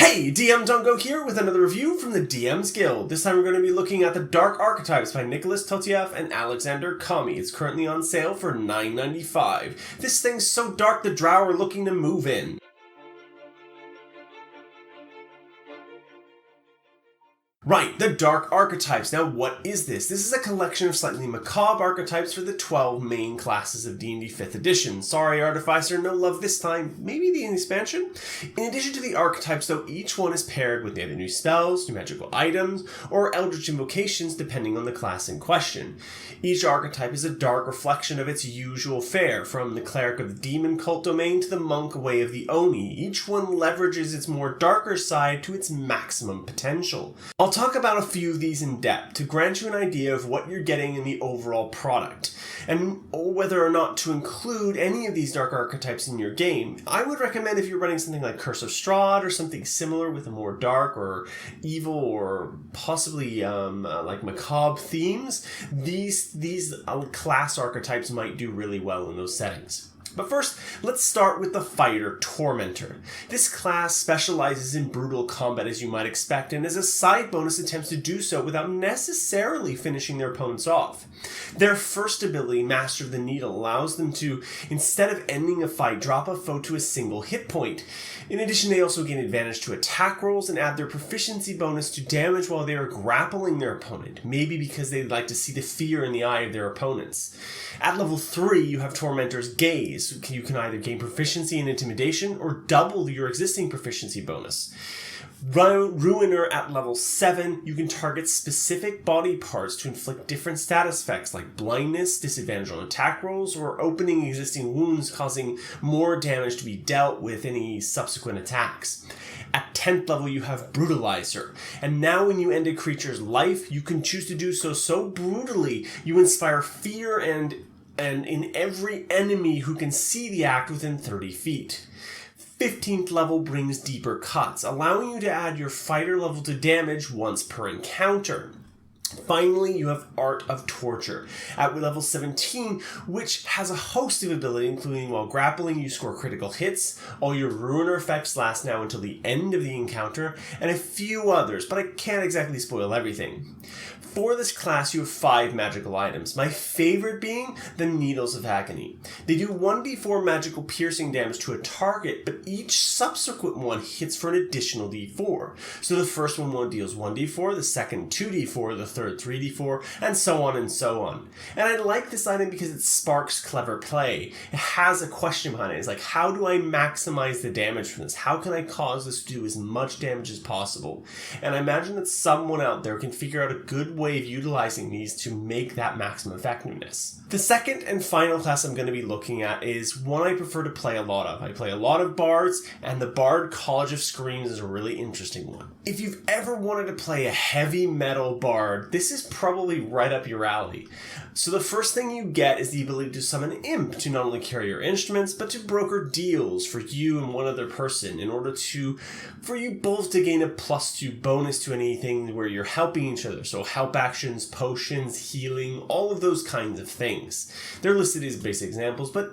Hey, DMDogOzie here with another review from the DM's Guild. This time we're going to be looking at the Dark Archetypes by Nicholas Totieff and Alexander Kami. It's currently on sale for $9.95. This thing's so dark the drow are looking to move in. Right, the Dark Archetypes. Now what is this? This is a collection of slightly macabre archetypes for the 12 main classes of D&D 5th edition. Sorry Artificer, no love this time. Maybe the expansion? In addition to the archetypes though, each one is paired with either new spells, new magical items, or eldritch invocations depending on the class in question. Each archetype is a dark reflection of its usual fare, from the cleric of the demon cult domain to the monk way of the Oni. Each one leverages its more darker side to its maximum potential. I'll talk about a few of these in depth to grant you an idea of what you're getting in the overall product, and whether or not to include any of these dark archetypes in your game. I would recommend if you're running something like Curse of Strahd or something similar with a more dark or evil or possibly like macabre themes, these class archetypes might do really well in those settings. But first, let's start with the Fighter Tormentor. This class specializes in brutal combat as you might expect, and as a side bonus attempts to do so without necessarily finishing their opponents off. Their first ability, Master of the Needle, allows them to, instead of ending a fight, drop a foe to a single hit point. In addition, they also gain advantage to attack rolls and add their proficiency bonus to damage while they are grappling their opponent, maybe because they'd like to see the fear in the eye of their opponents. At level 3, you have Tormentor's Gaze. You can either gain proficiency in intimidation or double your existing proficiency bonus. Ruiner at level 7, you can target specific body parts to inflict different status effects like blindness, disadvantage on attack rolls, or opening existing wounds causing more damage to be dealt with any subsequent attacks. At 10th level you have Brutalizer, and now when you end a creature's life, you can choose to do so brutally you inspire fear and in every enemy who can see the act within 30 feet. 15th level brings Deeper Cuts, allowing you to add your fighter level to damage once per encounter. Finally, you have Art of Torture at level 17, which has a host of abilities, including while grappling you score critical hits, all your Ruiner effects last now until the end of the encounter, and a few others, but I can't exactly spoil everything. For this class, you have 5 magical items, my favorite being the Needles of Agony. They do 1d4 magical piercing damage to a target, but each subsequent one hits for an additional d4. So the first one deals 1d4, the second 2d4, the third 3d4, and so on and so on. And I like this item because it sparks clever play. It has a question behind it. It's like, how do I maximize the damage from this? How can I cause this to do as much damage as possible? And I imagine that someone out there can figure out a good way of utilizing these to make that maximum effectiveness. The second and final class I'm going to be looking at is one I prefer to play a lot of. I play a lot of bards, and the Bard College of Screams is a really interesting one. If you've ever wanted to play a heavy metal bard, this is probably right up your alley. So the first thing you get is the ability to summon Imp to not only carry your instruments, but to broker deals for you and one other person in order for you both to gain a +2 bonus to anything where you're helping each other. So help actions, potions, healing, all of those kinds of things. They're listed as basic examples, but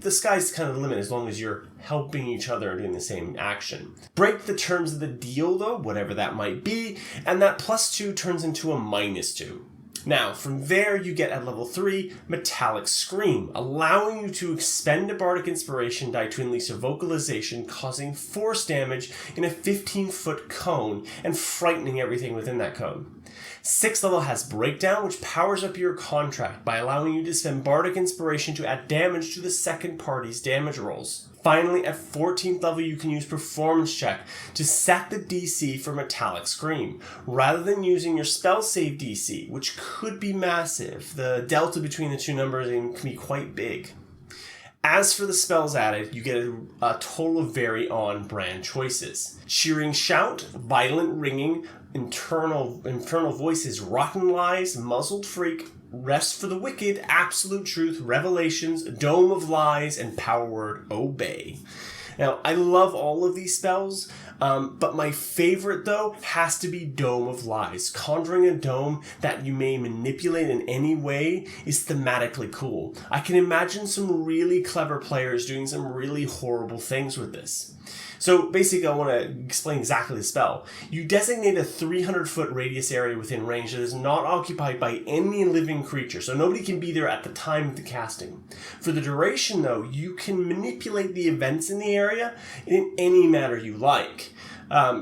the sky's kind of the limit as long as you're helping each other and doing the same action. Break the terms of the deal though, whatever that might be, and that +2 turns into a -2. Now, from there you get at level 3, Metallic Scream, allowing you to expend a bardic inspiration die to unleash a vocalization causing force damage in a 15-foot cone and frightening everything within that cone. 6th level has Breakdown, which powers up your contract by allowing you to spend bardic inspiration to add damage to the second party's damage rolls. Finally, at 14th level, you can use Performance Check to set the DC for Metallic Scream, rather than using your spell save DC, which could be massive. The delta between the two numbers can be quite big. As for the spells added, you get a total of very on-brand choices. Shearing Shout, Violent Ringing, Infernal Voices, Rotten Lies, Muzzled Freak, Rest for the Wicked, Absolute Truth, Revelations, Dome of Lies, and Power Word Obey. Now, I love all of these spells, but my favorite, though, has to be Dome of Lies. Conjuring a dome that you may manipulate in any way is thematically cool. I can imagine some really clever players doing some really horrible things with this. So basically, I want to explain exactly the spell. You designate a 300-foot radius area within range that is not occupied by any living creature, so nobody can be there at the time of the casting. For the duration, though, you can manipulate the events in the area in any manner you like.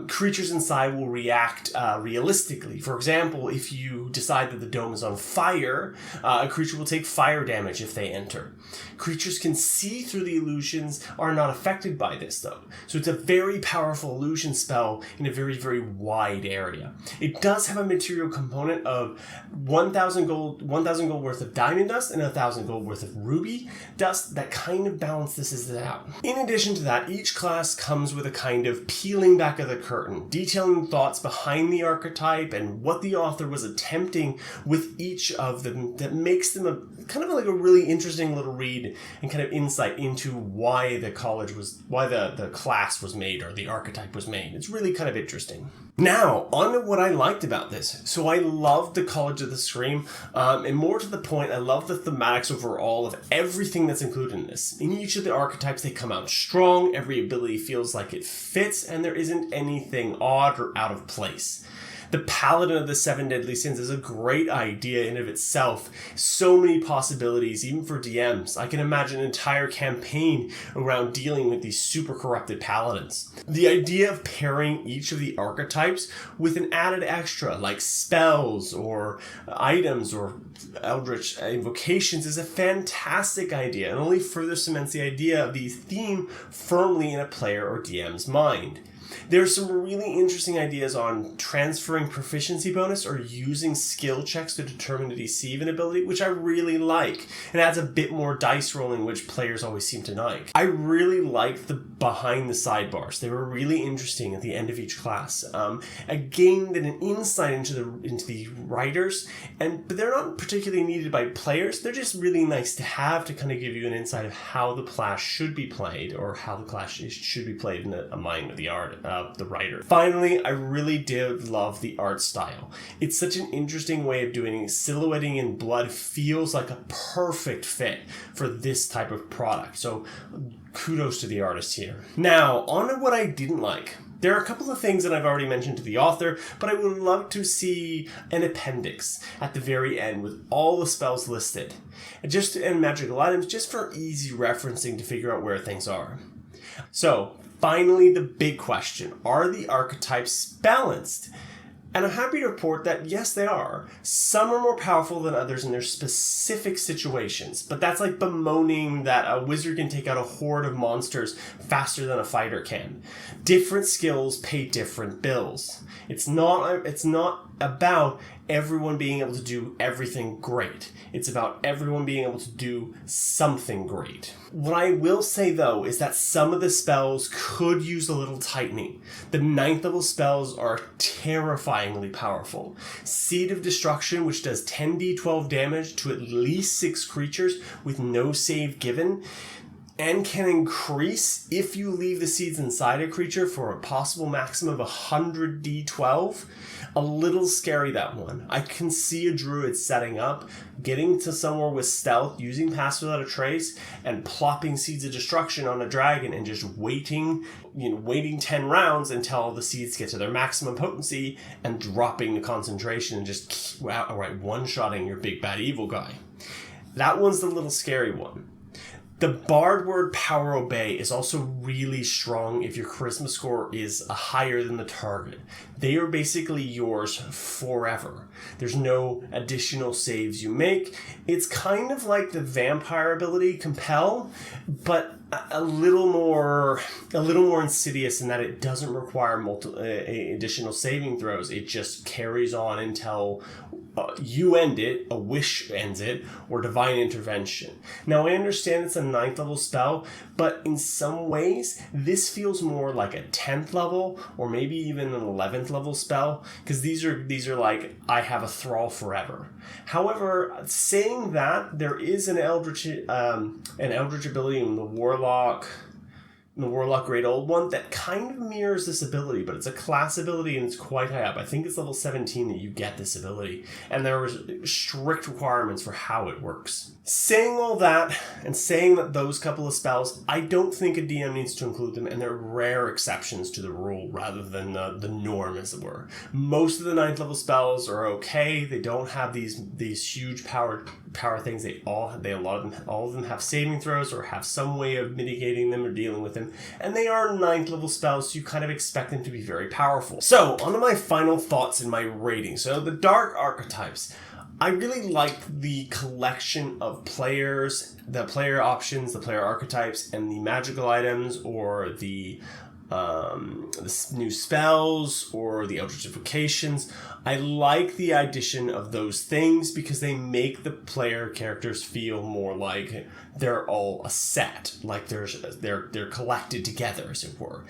Creatures inside will react realistically. For example, if you decide that the dome is on fire, a creature will take fire damage if they enter. Creatures can see through the illusions, are not affected by this though. So it's a very powerful illusion spell in a very, very wide area. It does have a material component of 1,000 gold worth of diamond dust and 1,000 gold worth of ruby dust that kind of balances this out. In addition to that, each class comes with a kind of peeling back of the curtain, detailing thoughts behind the archetype and what the author was attempting with each of them that makes them a kind of like a really interesting little read and kind of insight into why the class was made or the archetype was made. It's really kind of interesting. Now, on to what I liked about this. So I loved the College of the Scream, and more to the point, I love the thematics overall of everything that's included in this. In each of the archetypes, they come out strong, every ability feels like it fits, and there isn't anything odd or out of place. The Paladin of the Seven Deadly Sins is a great idea in of itself. So many possibilities, even for DMs. I can imagine an entire campaign around dealing with these super corrupted paladins. The idea of pairing each of the archetypes with an added extra, like spells or items or eldritch invocations, is a fantastic idea and only further cements the idea of the theme firmly in a player or DM's mind. There's some really interesting ideas on transferring proficiency bonus or using skill checks to determine to deceive an ability, which I really like. It adds a bit more dice rolling, which players always seem to like. I really liked the behind the sidebars. They were really interesting at the end of each class. Gained an insight into the writers, but they're not particularly needed by players. They're just really nice to have to kind of give you an insight of how the class should be played or how the class should be played in a mind of the writer. Finally, I really did love the art style. It's such an interesting way of doing it. Silhouetting in blood feels like a perfect fit for this type of product. So kudos to the artist here. Now, on to what I didn't like. There are a couple of things that I've already mentioned to the author, but I would love to see an appendix at the very end with all the spells listed. And magical items just for easy referencing to figure out where things are. So, finally, the big question. Are the archetypes balanced? And I'm happy to report that yes, they are. Some are more powerful than others in their specific situations, but that's like bemoaning that a wizard can take out a horde of monsters faster than a fighter can. Different skills pay different bills. It's not about everyone being able to do everything great. It's about everyone being able to do something great. What I will say though is that some of the spells could use a little tightening. The 9th level spells are terrifyingly powerful. Seed of Destruction, which does 10d12 damage to at least 6 creatures with no save given, and can increase if you leave the seeds inside a creature for a possible maximum of 100d12. A little scary, that one. I can see a druid setting up, getting to somewhere with stealth, using Pass Without a Trace, and plopping Seeds of Destruction on a dragon and just waiting 10 rounds until the seeds get to their maximum potency and dropping the concentration and just outright one-shotting your big bad evil guy. That one's the little scary one. The Bard word Power Obey is also really strong if your charisma score is higher than the target. They are basically yours forever. There's no additional saves you make. It's kind of like the vampire ability Compel, but a little more insidious in that it doesn't require additional saving throws. It just carries on until you end it, a wish ends it, or divine intervention. Now, I understand it's a 9th level spell, but in some ways, this feels more like a 10th level, or maybe even an 11th level spell, because these are like, I have a thrall forever. However, saying that, there is an eldritch ability in the Warlock. the Warlock Great Old one that kind of mirrors this ability, but it's a class ability and it's quite high up. I think it's level 17 that you get this ability, and there are strict requirements for how it works. Saying all that, and saying that those couple of spells, I don't think a DM needs to include them, and they're rare exceptions to the rule rather than the norm, as it were. Most of the 9th level spells are okay. They don't have these huge power things. All of them have saving throws or have some way of mitigating them or dealing with them, and they are 9th level spells, so you kind of expect them to be very powerful. So, on to my final thoughts in my rating. So, the Dark Archetypes. I really like the collection of players, the player options, the player archetypes, and the magical items, or the new spells, or the Eldritch Invocations. I like the addition of those things because they make the player characters feel more like they're all a set, like they're collected together, as it were.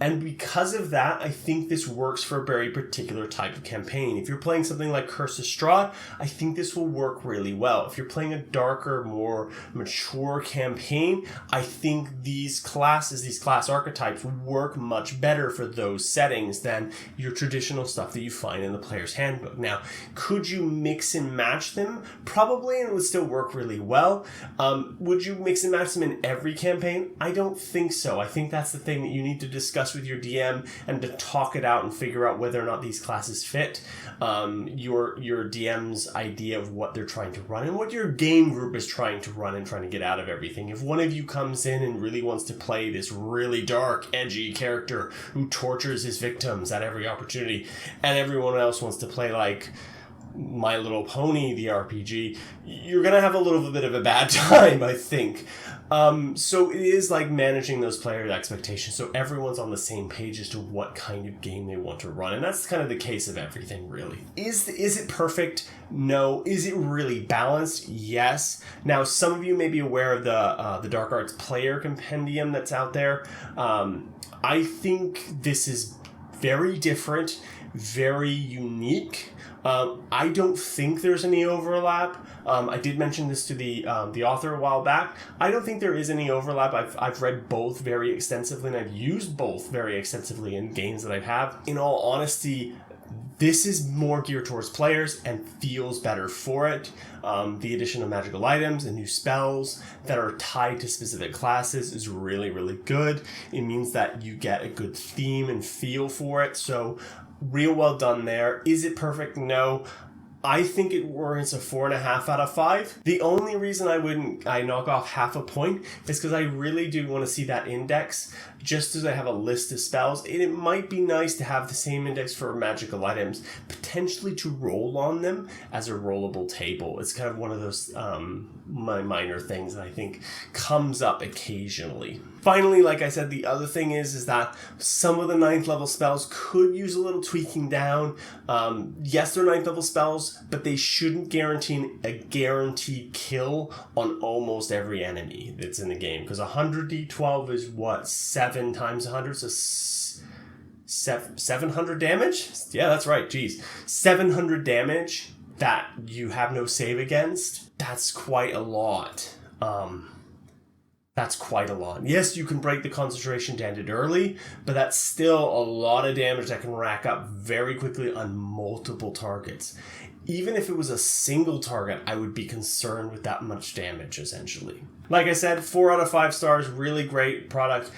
And because of that, I think this works for a very particular type of campaign. If you're playing something like Curse of Strahd, I think this will work really well. If you're playing a darker, more mature campaign, I think these class archetypes work much better for those settings than your traditional stuff that you find in the player's handbook. Now, could you mix and match them? Probably, and it would still work really well. Would you mix and match them in every campaign? I don't think so. I think that's the thing that you need to discuss with your DM and to talk it out and figure out whether or not these classes fit your DM's idea of what they're trying to run and what your game group is trying to run and trying to get out of everything. If one of you comes in and really wants to play this really dark, edgy character who tortures his victims at every opportunity, and everyone else wants to play like My Little Pony, the RPG, you're going to have a little bit of a bad time, I think. So it is like managing those player expectations so everyone's on the same page as to what kind of game they want to run. And that's kind of the case of everything, really. Is it perfect? No. Is it really balanced? Yes. Now, some of you may be aware of the Dark Arts player compendium that's out there. I think this is very different, very unique. I don't think there's any overlap. I did mention this to the author a while back. I don't think there is any overlap. I've read both very extensively, and I've used both very extensively in games that I have. In all honesty, this is more geared towards players and feels better for it. The addition of magical items and new spells that are tied to specific classes is really, really good. It means that you get a good theme and feel for it. So real well done there. Is it perfect? No. I think it warrants a 4.5 out of 5. The only reason I knock off half a point is because I really do want to see that index, just as I have a list of spells. And it might be nice to have the same index for magical items, potentially to roll on them as a rollable table. It's kind of one of those minor things that I think comes up occasionally. Finally, like I said, the other thing is that some of the 9th level spells could use a little tweaking down. Yes, they're 9th level spells, but they shouldn't guarantee a guaranteed kill on almost every enemy that's in the game. Because 100 d12 is what? 7 times 100? So 700 damage? Yeah, that's right. Jeez. 700 damage that you have no save against? That's quite a lot. That's quite a lot. Yes, you can break the concentration to end it early, but that's still a lot of damage that can rack up very quickly on multiple targets. Even if it was a single target, I would be concerned with that much damage, essentially. Like I said, 4 out of 5 stars, really great product.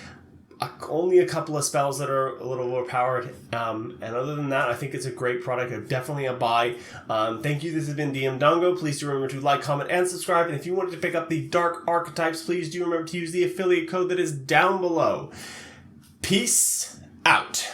Only a couple of spells that are a little overpowered, and other than that, I think it's a great product. Definitely a buy. Thank you. This has been DM Dongo. Please do remember to like, comment, and subscribe. And if you wanted to pick up the Dark Archetypes, please do remember to use the affiliate code that is down below. Peace out.